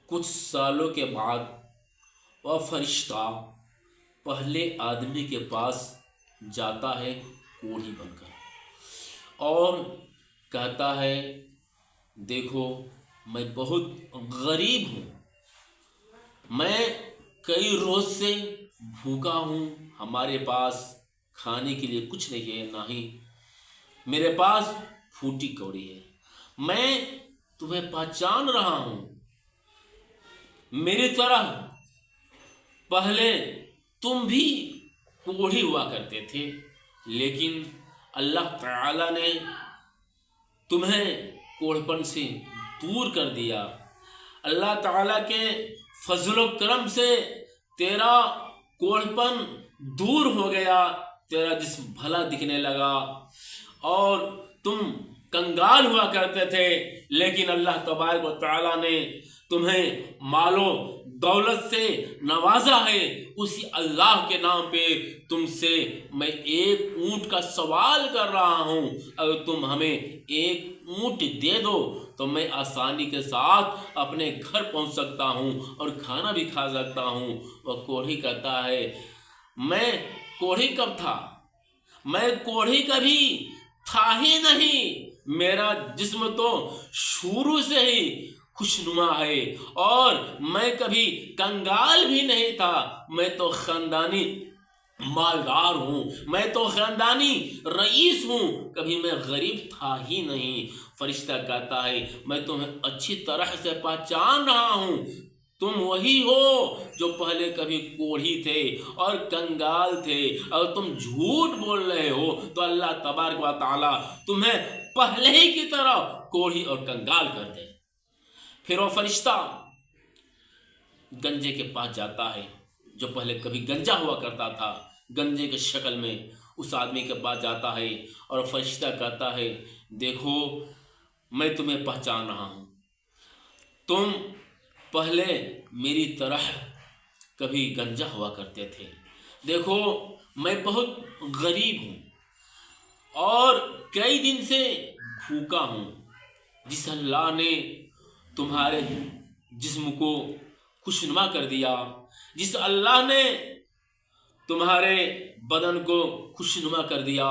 کچھ سالوں کے بعد وہ فرشتہ پہلے آدمی کے پاس جاتا ہے کوڑھی بن کر اور کہتا ہے دیکھو میں بہت غریب ہوں، میں کئی روز سے بھوکا ہوں، ہمارے پاس کھانے کے لیے کچھ نہیں ہے، نہ ہی میرے پاس پھوٹی کوڑی ہے، میں تمہیں پہچان رہا ہوں، میری طرح پہلے تم بھی کوڑھی ہوا کرتے تھے، لیکن اللہ تعالی نے تمہیں کوڑھپن سے دور کر دیا۔ اللہ تعالیٰ کے فضل و کرم سے تیرا کوڑھپن دور ہو گیا، تیرا جسم بھلا دکھنے لگا، اور تم کنگال ہوا کرتے تھے، لیکن اللہ تبارک و تعالیٰ نے تمہیں مال و دولت سے نوازا ہے۔ اسی اللہ کے نام پہ تم سے میں ایک اونٹ کا سوال کر رہا ہوں، اگر تم ہمیں ایک اونٹ دے دو تو میں آسانی کے ساتھ اپنے گھر پہنچ سکتا ہوں اور کھانا بھی کھا سکتا ہوں۔ وہ کوڑھی کہتا ہے میں کوڑھی کب تھا؟ میں کوڑھی کبھی تھا ہی نہیں، میرا جسم تو شروع سے ہی خوشنما ہے، اور میں کبھی کنگال بھی نہیں تھا، میں تو خاندانی مالدار ہوں، میں تو خاندانی رئیس ہوں، کبھی میں غریب تھا ہی نہیں۔ فرشتہ کہتا ہے میں تمہیں اچھی طرح سے پہچان رہا ہوں، تم وہی ہو جو پہلے کبھی کوڑھی تھے اور کنگال تھے، اور تم جھوٹ بول رہے ہو تو اللہ تبارک و تعالی تمہیں پہلے ہی کی طرح کوڑھی اور کنگال کر دے۔ پھر وہ فرشتہ گنجے کے پاس جاتا ہے، جو پہلے کبھی گنجا ہوا کرتا تھا، گنجے کے شکل میں اس آدمی کے پاس جاتا ہے، اور فرشتہ کہتا ہے دیکھو میں تمہیں پہچان رہا ہوں، تم پہلے میری طرح کبھی گنجا ہوا کرتے تھے، دیکھو میں بہت غریب ہوں اور کئی دن سے بھوکا ہوں۔ جس اللہ نے تمہارے جسم کو خوشنما کر دیا، جس اللہ نے تمہارے بدن کو خوشنما کر دیا،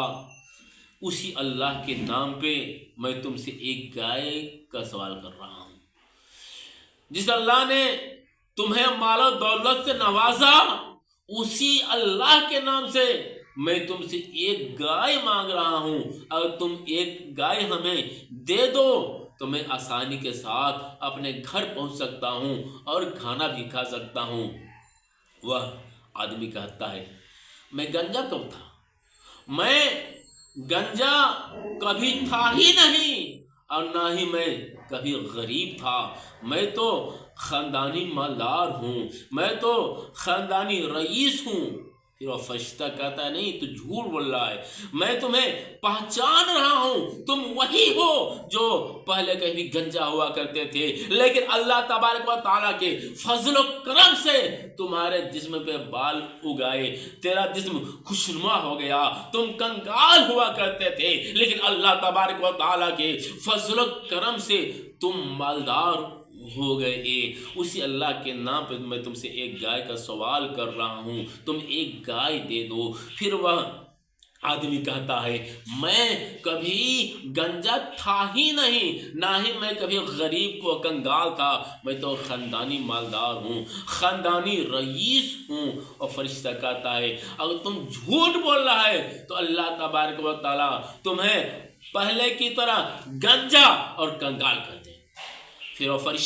اسی اللہ کے نام پہ میں تم سے ایک گائے کا سوال کر رہا ہوں۔ جس اللہ نے تمہیں مال و دولت سے نوازا، اسی اللہ کے نام سے میں تم سے ایک گائے مانگ رہا ہوں، اگر تم ایک گائے ہمیں دے دو تو میں آسانی کے ساتھ اپنے گھر پہنچ سکتا ہوں اور کھانا بھی کھا سکتا ہوں۔ وہ آدمی کہتا ہے میں گنجا کب تھا؟ میں گنجا کبھی تھا ہی نہیں، اور نہ ہی میں کبھی غریب تھا، میں تو خاندانی مالدار ہوں، میں تو خاندانی رئیس ہوں۔ پھر وہ فرشتہ کہتا ہے نہیں تو جھوٹ بول رہا ہے، میں تمہیں پہچان رہا ہوں، تم وہی ہو جو پہلے کبھی گنجا ہوا کرتے تھے، لیکن اللہ تبارک و تعالیٰ کے فضل و کرم سے تمہارے جسم پہ بال اگائے، تیرا جسم خوشنما ہو گیا، تم کنگال ہوا کرتے تھے، لیکن اللہ تبارک و تعالیٰ کے فضل و کرم سے تم مالدار ہو گئے۔ اسی اللہ کے نام پہ میں تم سے ایک گائے کا سوال کر رہا ہوں، تم ایک گائے دے دو۔ پھر وہ آدمی کہتا ہے میں کبھی گنجا تھا ہی نہیں، نہ ہی میں کبھی غریب کو کنگال تھا، میں تو خاندانی مالدار ہوں، خاندانی رئیس ہوں۔ اور فرشتہ کہتا ہے اگر تم جھوٹ بول رہا ہے تو اللہ تبارک و تعالیٰ تمہیں پہلے کی طرح گنجا اور کنگال کر دے۔ پھر وہ فرشتہ